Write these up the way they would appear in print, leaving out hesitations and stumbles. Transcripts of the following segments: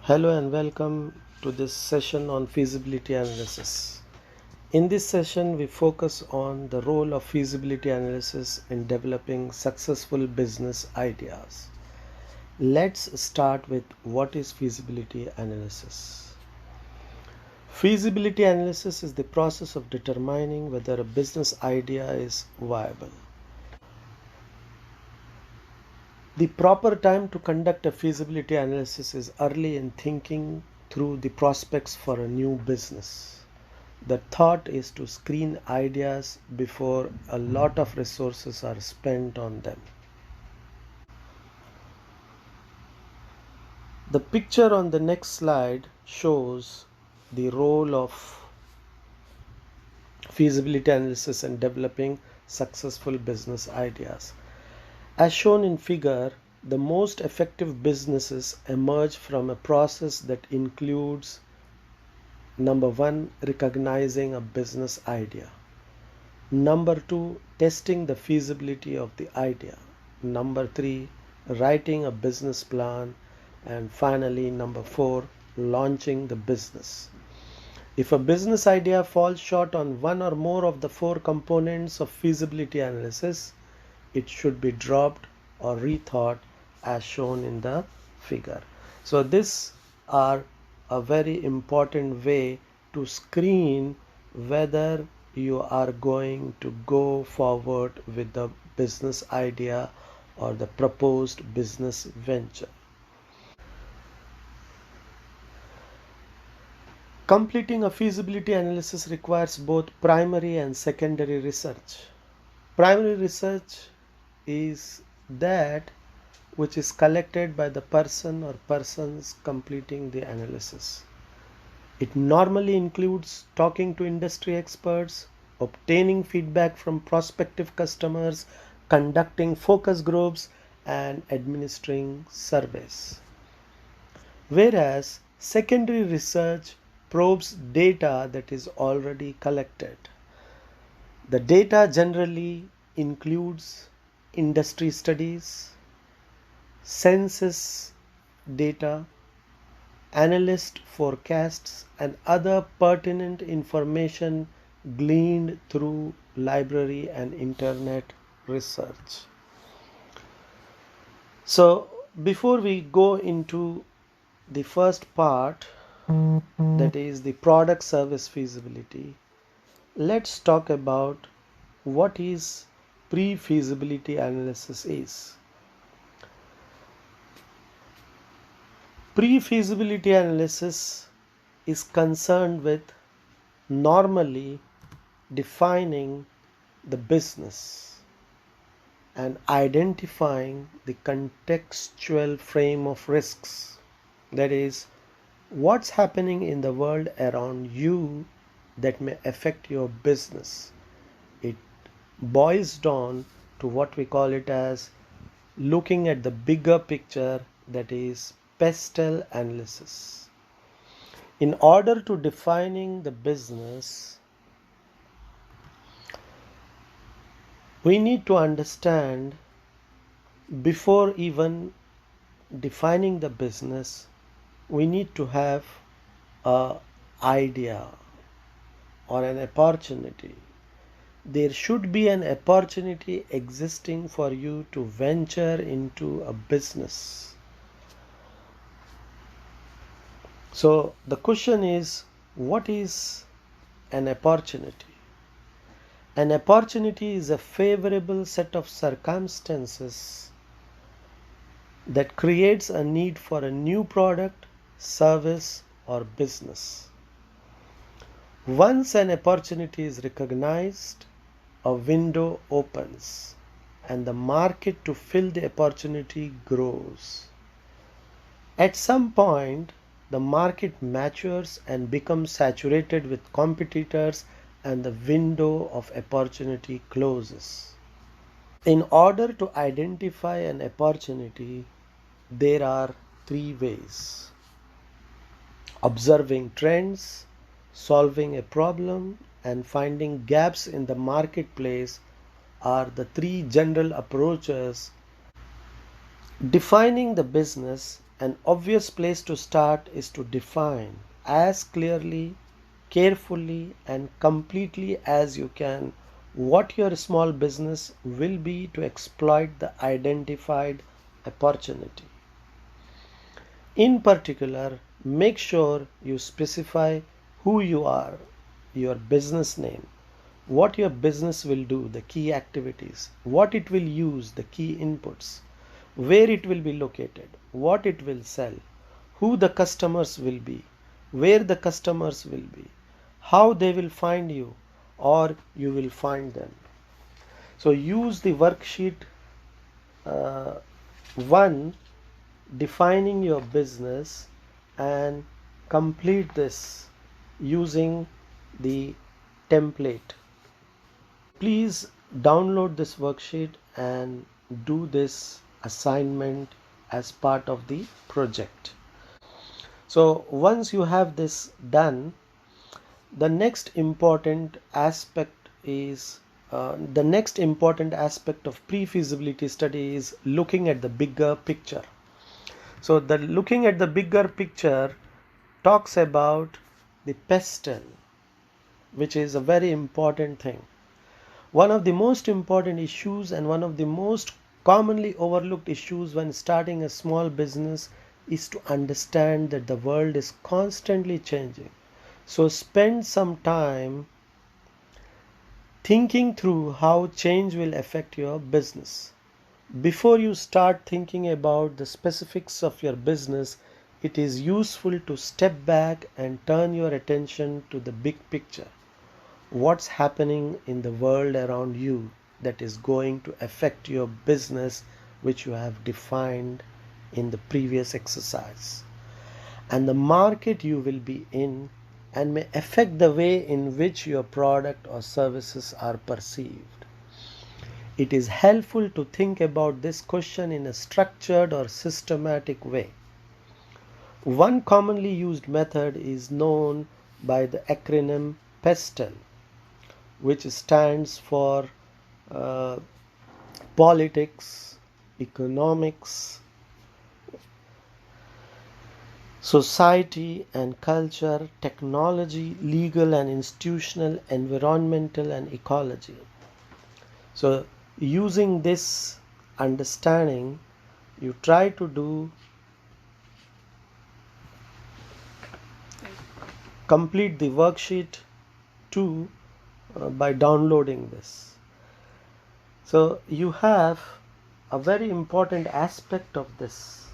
Hello and welcome to this session on feasibility analysis. In this session, we focus on the role of feasibility analysis in developing successful business ideas. Let's start with what is feasibility analysis. Feasibility analysis is the process of determining whether a business idea is viable. The proper time to conduct a feasibility analysis is early in thinking through the prospects for a new business. The thought is to screen ideas before a lot of resources are spent on them. The picture on the next slide shows the role of feasibility analysis in developing successful business ideas. As shown in figure, the most effective businesses emerge from a process that includes number 1, recognizing a business idea. Number 2, testing the feasibility of the idea. Number 3, writing a business plan. And finally, number 4, launching the business. If a business idea falls short on one or more of the 4 components of feasibility analysis, it should be dropped or rethought as shown in the figure. So these are a very important way to screen whether you are going to go forward with the business idea or the proposed business venture. Completing a feasibility analysis requires both primary and secondary research. Primary research is that which is collected by the person or persons completing the analysis. It normally includes talking to industry experts, obtaining feedback from prospective customers, conducting focus groups, and administering surveys. Whereas secondary research probes data that is already collected. The data generally includes industry studies, census data, analyst forecasts, and other pertinent information gleaned through library and internet research. So, before we go into the first part, that is the product service feasibility, let's talk about what is pre-feasibility analysis is. Pre-feasibility analysis is concerned with normally defining the business and identifying the contextual frame of risks. That is, what's happening in the world around you that may affect your business. It boils down to what we call it as looking at the bigger picture, that is PESTEL analysis. In order to defining the business, we need to understand, before even defining the business, we need to have an idea or an opportunity. There should be an opportunity existing for you to venture into a business. So the question is, what is an opportunity? An opportunity is a favorable set of circumstances that creates a need for a new product, service, or business. Once an opportunity is recognized, a window opens and the market to fill the opportunity grows. At some point, the market matures and becomes saturated with competitors and the window of opportunity closes. In order to identify an opportunity, there are 3 ways: observing trends, solving a problem, and finding gaps in the marketplace are the 3 general approaches. Defining the business An obvious place to start is to define as clearly, carefully, and completely as you can what your small business will be to exploit the identified opportunity. In particular, make sure you specify who you are, your business name, what your business will do, the key activities, what it will use, the key inputs, where it will be located, what it will sell, who the customers will be, where the customers will be, how they will find you or you will find them. So use the worksheet uh, 1, defining your business, and complete this using the template. Please download this worksheet and do this assignment as part of the project. So once you have this done, the next important aspect is the next important aspect of pre-feasibility study is looking at the bigger picture. So the looking at the bigger picture talks about the PESTEL, which is a very important thing. One of the most important issues and one of the most commonly overlooked issues when starting a small business is to understand that the world is constantly changing. So spend some time thinking through how change will affect your business. Before you start thinking about the specifics of your business, it is useful to step back and turn your attention to the big picture. What's happening in the world around you that is going to affect your business, which you have defined in the previous exercise, and the market you will be in, and may affect the way in which your product or services are perceived. It is helpful to think about this question in a structured or systematic way. One commonly used method is known by the acronym PESTEL, which stands for uh, politics, economics, society and culture, technology, legal and institutional, environmental and ecology. So using this understanding, you try to complete the worksheet 2 by downloading this. So you have a very important aspect of this.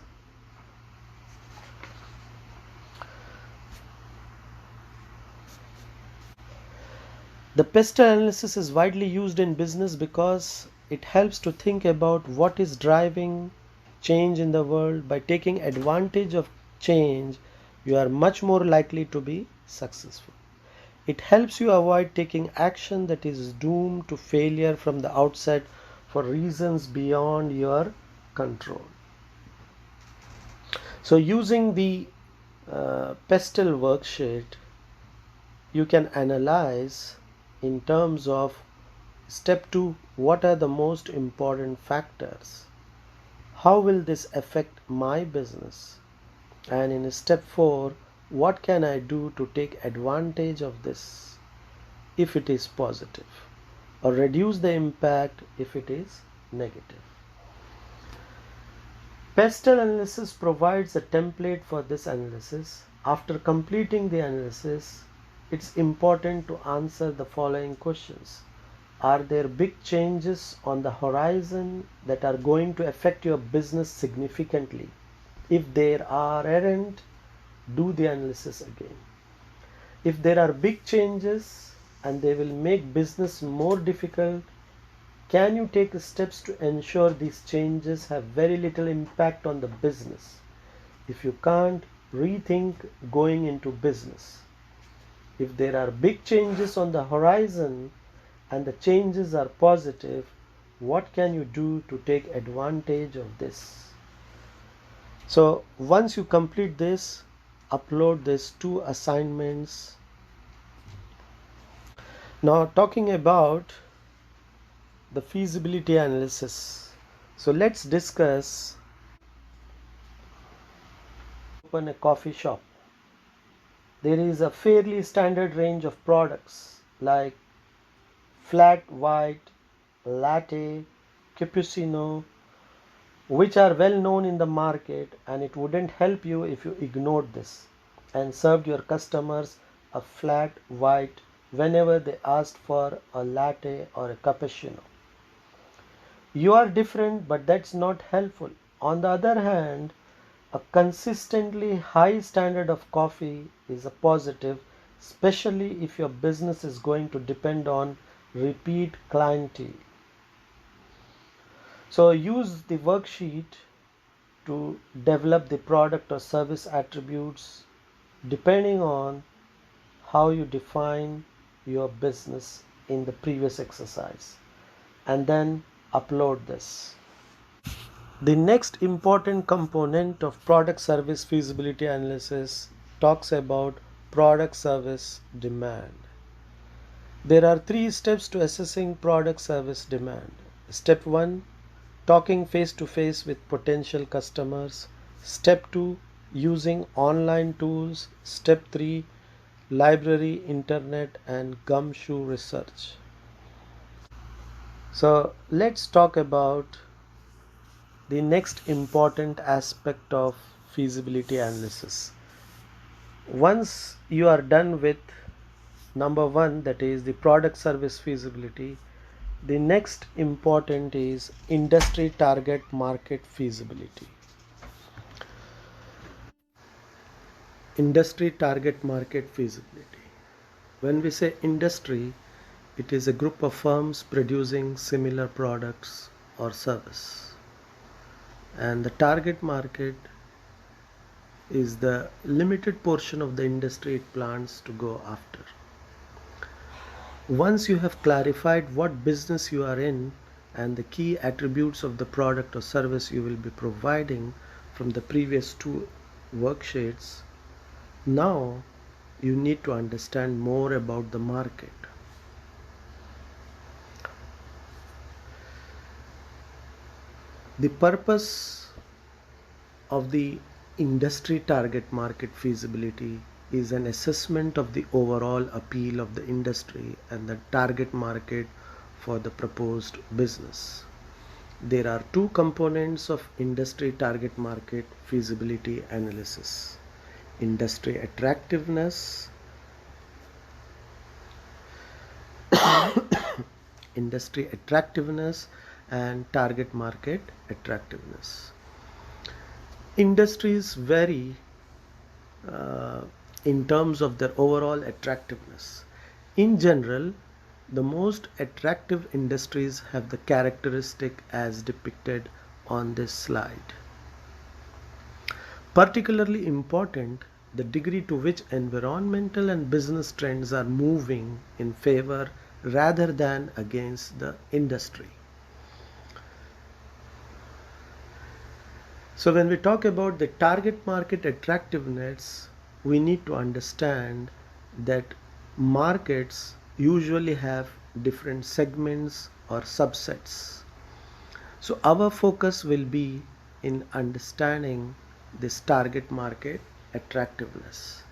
The PESTEL analysis is widely used in business because it helps to think about what is driving change in the world. By taking advantage of change, you are much more likely to be successful. It helps you avoid taking action that is doomed to failure from the outset for reasons beyond your control. So using the PESTEL worksheet, you can analyze in terms of step 2, what are the most important factors? How will this affect my business? And in step 4, what can I do to take advantage of this if it is positive, or reduce the impact if it is negative? PESTEL analysis provides a template for this analysis. After completing the analysis, it's important to answer the following questions. Are there big changes on the horizon that are going to affect your business significantly? If there aren't, do the analysis again. If there are big changes and they will make business more difficult, can you take steps to ensure these changes have very little impact on the business? If you can't, rethink going into business. If there are big changes on the horizon and the changes are positive, what can you do to take advantage of this? So once you complete this, upload these 2 assignments. Now talking about the feasibility analysis. So let's discuss open a coffee shop. There is a fairly standard range of products like flat white, latte, cappuccino, which are well known in the market, and it wouldn't help you if you ignored this and served your customers a flat white whenever they asked for a latte or a cappuccino. You are different, but that's not helpful. On the other hand, a consistently high standard of coffee is a positive, especially if your business is going to depend on repeat clientele. So use the worksheet to develop the product or service attributes depending on how you define your business in the previous exercise, and then upload this. The next important component of product service feasibility analysis talks about product service demand. There are three steps to assessing product service demand. Step 1, talking face to face with potential customers. Step 2, using online tools. Step 3, library, internet, and gumshoe research. So let's talk about the next important aspect of feasibility analysis. Once you are done with number 1, that is the product service feasibility, the next important is industry target market feasibility. Industry target market feasibility. When we say industry, it is a group of firms producing similar products or service. And the target market is the limited portion of the industry it plans to go after. Once you have clarified what business you are in and the key attributes of the product or service you will be providing from the previous two worksheets, now you need to understand more about the market. The purpose of the industry target market feasibility is an assessment of the overall appeal of the industry and the target market for the proposed business. There are two components of industry target market feasibility analysis: industry attractiveness, and target market attractiveness. Industries vary in terms of their overall attractiveness. In general, the most attractive industries have the characteristic as depicted on this slide. Particularly important, the degree to which environmental and business trends are moving in favor rather than against the industry. So when we talk about the target market attractiveness, we need to understand that markets usually have different segments or subsets. So our focus will be in understanding this target market attractiveness.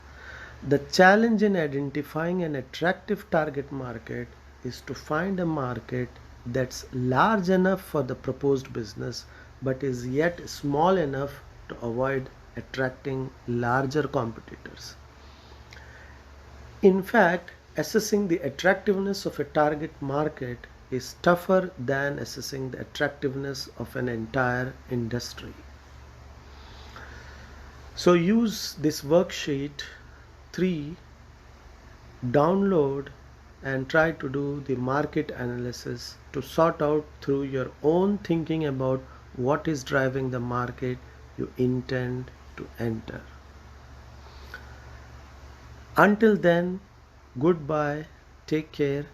The challenge in identifying an attractive target market is to find a market that's large enough for the proposed business but is yet small enough to avoid attracting larger competitors. In fact, assessing the attractiveness of a target market is tougher than assessing the attractiveness of an entire industry. So use this worksheet 3, download and try to do the market analysis to sort out through your own thinking about what is driving the market you intend to enter. Until then, goodbye, take care.